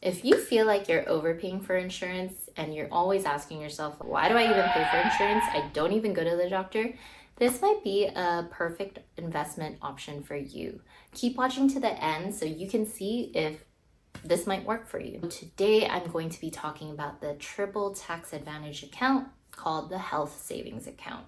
If you feel like you're overpaying for insurance and you're always asking yourself, why do I even pay for insurance? I don't even go to the doctor. This might be a perfect investment option for you. Keep watching to the end so you can see if this might work for you. Today, I'm going to be talking about the triple tax advantage account called the health savings account.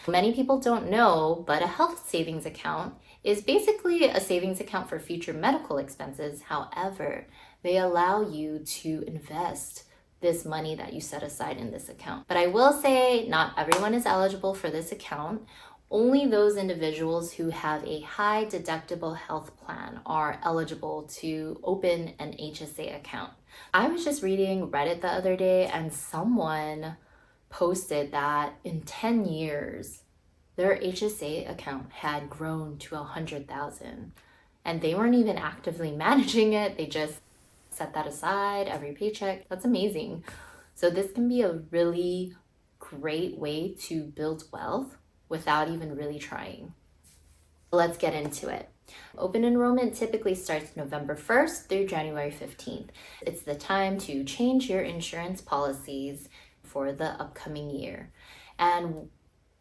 Many people don't know, but a health savings account is basically a savings account for future medical expenses. However, they allow you to invest this money that you set aside in this account. But I will say not everyone is eligible for this account. Only those individuals who have a high deductible health plan are eligible to open an HSA account. I was just reading Reddit the other day and someone posted that in 10 years, their HSA account had grown to 100,000 and they weren't even actively managing it. They just set that aside every paycheck. That's amazing. So this can be a really great way to build wealth without even really trying. Let's get into it. Open enrollment typically starts November 1st through January 15th. It's the time to change your insurance policies for the upcoming year. And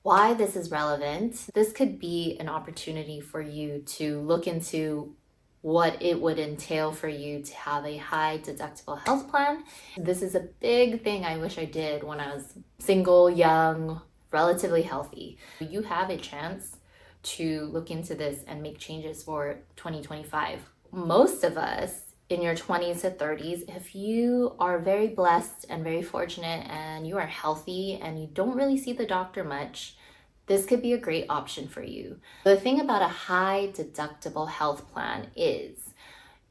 why this is relevant, this could be an opportunity for you to look into what it would entail for you to have a high deductible health plan. This is a big thing I wish I did when I was single, young, relatively healthy. You have a chance to look into this and make changes for 2025. Most of us in your 20s to 30s, if you are very blessed and very fortunate and you are healthy and you don't really see the doctor much, this could be a great option for you. The thing about a high deductible health plan is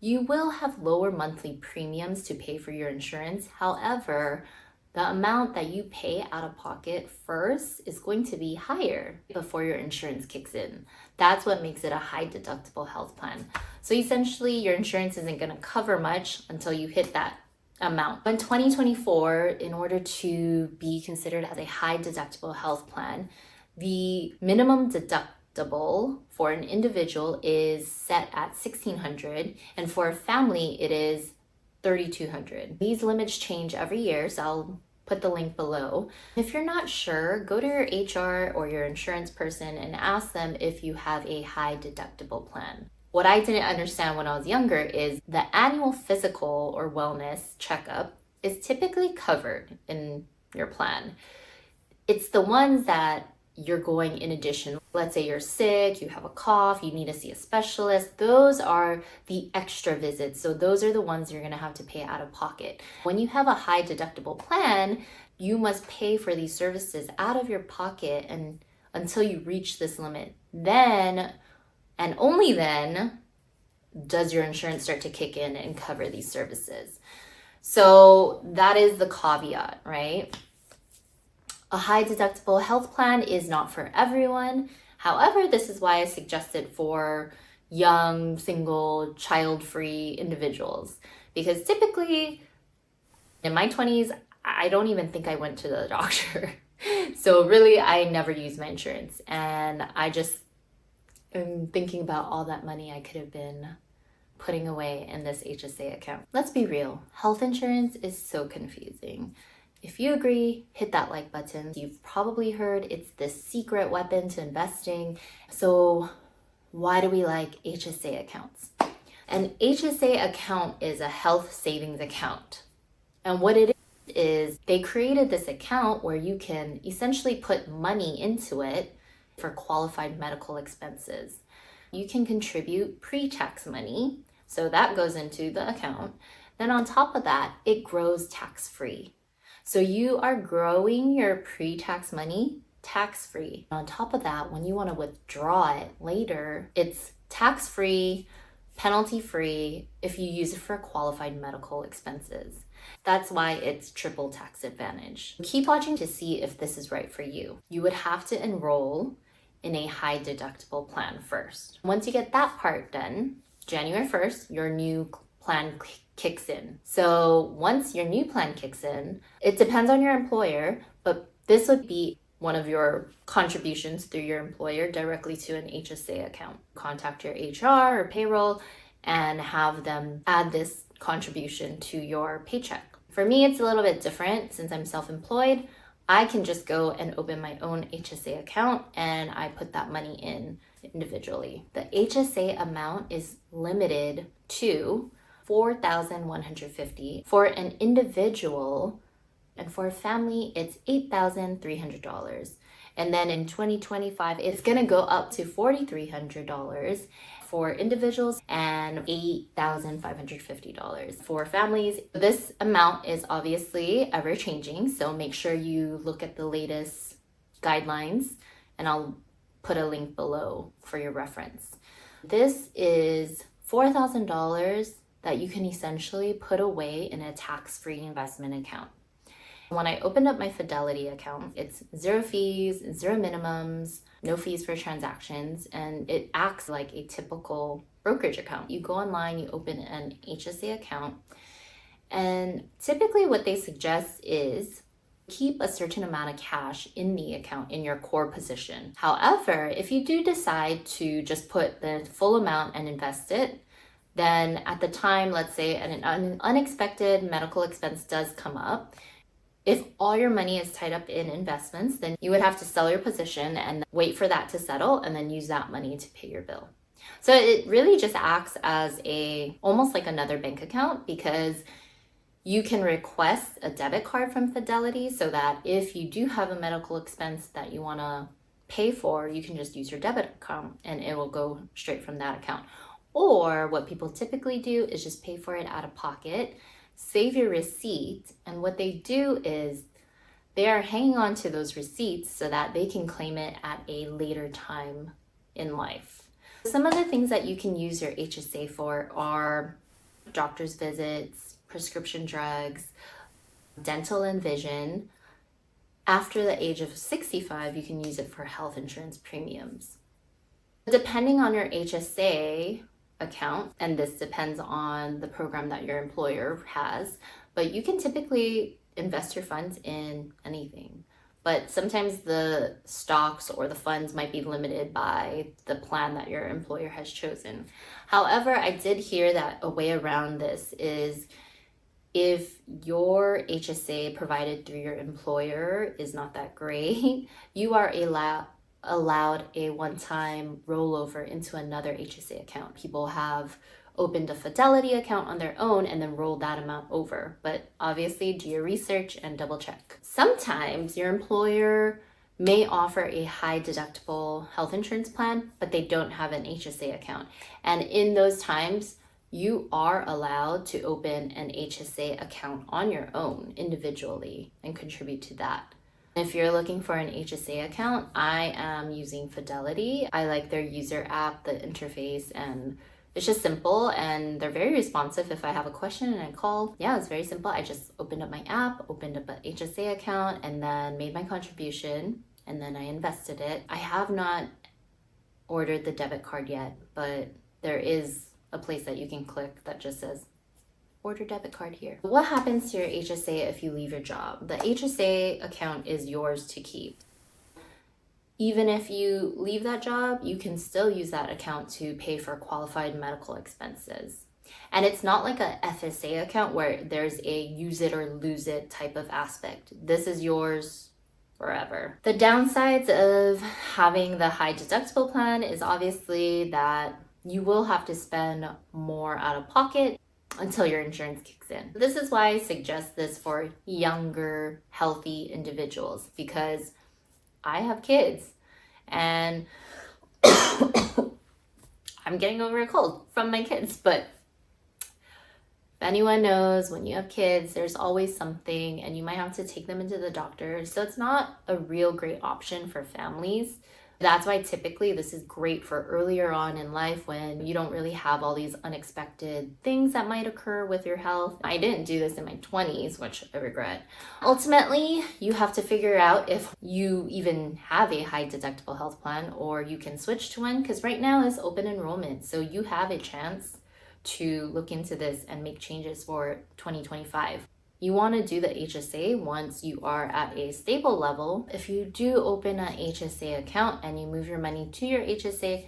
you will have lower monthly premiums to pay for your insurance. However, the amount that you pay out of pocket first is going to be higher before your insurance kicks in. That's what makes it a high deductible health plan. So essentially, your insurance isn't going to cover much until you hit that amount. In 2024, in order to be considered as a high deductible health plan, the minimum deductible for an individual is set at $1,600, and for a family, it is $3,200. These limits change every year, so I'll put the link below. If you're not sure, go to your HR or your insurance person and ask them if you have a high deductible plan. What I didn't understand when I was younger is the annual physical or wellness checkup is typically covered in your plan. It's the ones that you're going in addition. Let's say you're sick, you have a cough, you need to see a specialist. Those are the extra visits. So those are the ones you're gonna have to pay out of pocket. When you have a high deductible plan, you must pay for these services out of your pocket and until you reach this limit. Then, and only then, does your insurance start to kick in and cover these services. So that is the caveat, right? A high deductible health plan is not for everyone. However, this is why I suggest it for young, single, child-free individuals. Because typically, in my 20s, I don't even think I went to the doctor. So really, I never used my insurance. And I just am thinking about all that money I could have been putting away in this HSA account. Let's be real, health insurance is so confusing. If you agree, hit that like button. You've probably heard it's the secret weapon to investing. So why do we like HSA accounts? An HSA account is a health savings account. And what it is they created this account where you can essentially put money into it for qualified medical expenses. You can contribute pre-tax money, so that goes into the account. Then on top of that, it grows tax-free. So you are growing your pre-tax money tax-free. On top of that, when you want to withdraw it later, it's tax-free, penalty-free if you use it for qualified medical expenses. That's why it's triple tax advantage. Keep watching to see if this is right for you. You would have to enroll in a high deductible plan first. Once you get that part done, January 1st, your new plan kicks in. So once your new plan kicks in, it depends on your employer, but this would be one of your contributions through your employer directly to an HSA account. Contact your HR or payroll and have them add this contribution to your paycheck. For me, it's a little bit different since I'm self-employed. I can just go and open my own HSA account and I put that money in individually. The HSA amount is limited to $4,150 for an individual, and for a family, it's $8,300. And then in 2025, it's gonna go up to $4,300 for individuals and $8,550 for families. This amount is obviously ever changing, so make sure you look at the latest guidelines, and I'll put a link below for your reference. This is $4,000 that you can essentially put away in a tax-free investment account. When I opened up my Fidelity account, it's 0 fees, 0 minimums, no fees for transactions, and it acts like a typical brokerage account. You go online, you open an HSA account, and typically what they suggest is keep a certain amount of cash in the account in your core position. However, if you do decide to just put the full amount and invest it, then at the time, let's say an unexpected medical expense does come up, if all your money is tied up in investments, then you would have to sell your position and wait for that to settle and then use that money to pay your bill. So it really just acts as almost like another bank account, because you can request a debit card from Fidelity so that if you do have a medical expense that you want to pay for, you can just use your debit account and it will go straight from that account. Or what people typically do is just pay for it out of pocket, save your receipt, and what they do is they are hanging on to those receipts so that they can claim it at a later time in life. Some of the things that you can use your HSA for are doctor's visits, prescription drugs, dental and vision. After the age of 65, you can use it for health insurance premiums. Depending on your HSA account, and this depends on the program that your employer has, but you can typically invest your funds in anything. But sometimes the stocks or the funds might be limited by the plan that your employer has chosen. However, I did hear that a way around this is if your HSA provided through your employer is not that great, you are allowed a one-time rollover into another HSA account. People have opened a Fidelity account on their own and then rolled that amount over. But obviously do your research and double check. Sometimes your employer may offer a high deductible health insurance plan, but they don't have an HSA account. And in those times, you are allowed to open an HSA account on your own individually and contribute to that. If you're looking for an HSA account, I am using Fidelity. I like their user app, the interface, and it's just simple and they're very responsive. If I have a question and I call, yeah, it's very simple. I just opened up my app, opened up an HSA account, and then made my contribution, and then I invested it. I have not ordered the debit card yet, but there is a place that you can click that just says order debit card here. What happens to your HSA if you leave your job? The HSA account is yours to keep. Even if you leave that job, you can still use that account to pay for qualified medical expenses. And it's not like a FSA account where there's a use it or lose it type of aspect. This is yours forever. The downsides of having the high deductible plan is obviously that you will have to spend more out of pocket until your insurance kicks in. This is why I suggest this for younger, healthy individuals, because I have kids and I'm getting over a cold from my kids, but if anyone knows, when you have kids, there's always something and you might have to take them into the doctor. So it's not a real great option for families. That's why typically this is great for earlier on in life when you don't really have all these unexpected things that might occur with your health. I didn't do this in my 20s, which I regret. Ultimately, you have to figure out if you even have a high deductible health plan or you can switch to one, because right now is open enrollment. So you have a chance to look into this and make changes for 2025. You want to do the HSA once you are at a stable level. If you do open an HSA account and you move your money to your HSA,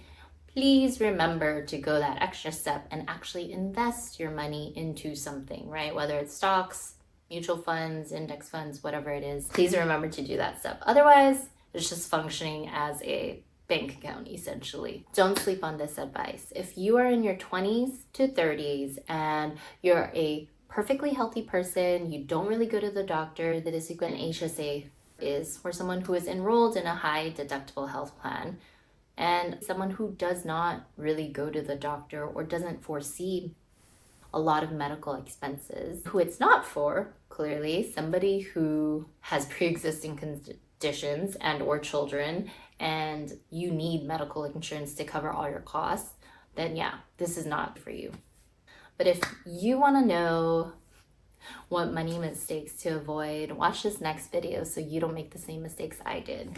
please remember to go that extra step and actually invest your money into something, right? Whether it's stocks, mutual funds, index funds, whatever it is, please remember to do that step. Otherwise, it's just functioning as a bank account essentially. Don't sleep on this advice. If you are in your 20s to 30s and you're a perfectly healthy person, you don't really go to the doctor, that is what an HSA is for someone who is enrolled in a high deductible health plan and someone who does not really go to the doctor or doesn't foresee a lot of medical expenses. Who it's not for, clearly, somebody who has pre-existing conditions and or children and you need medical insurance to cover all your costs, then yeah, this is not for you. But if you want to know what money mistakes to avoid, watch this next video so you don't make the same mistakes I did.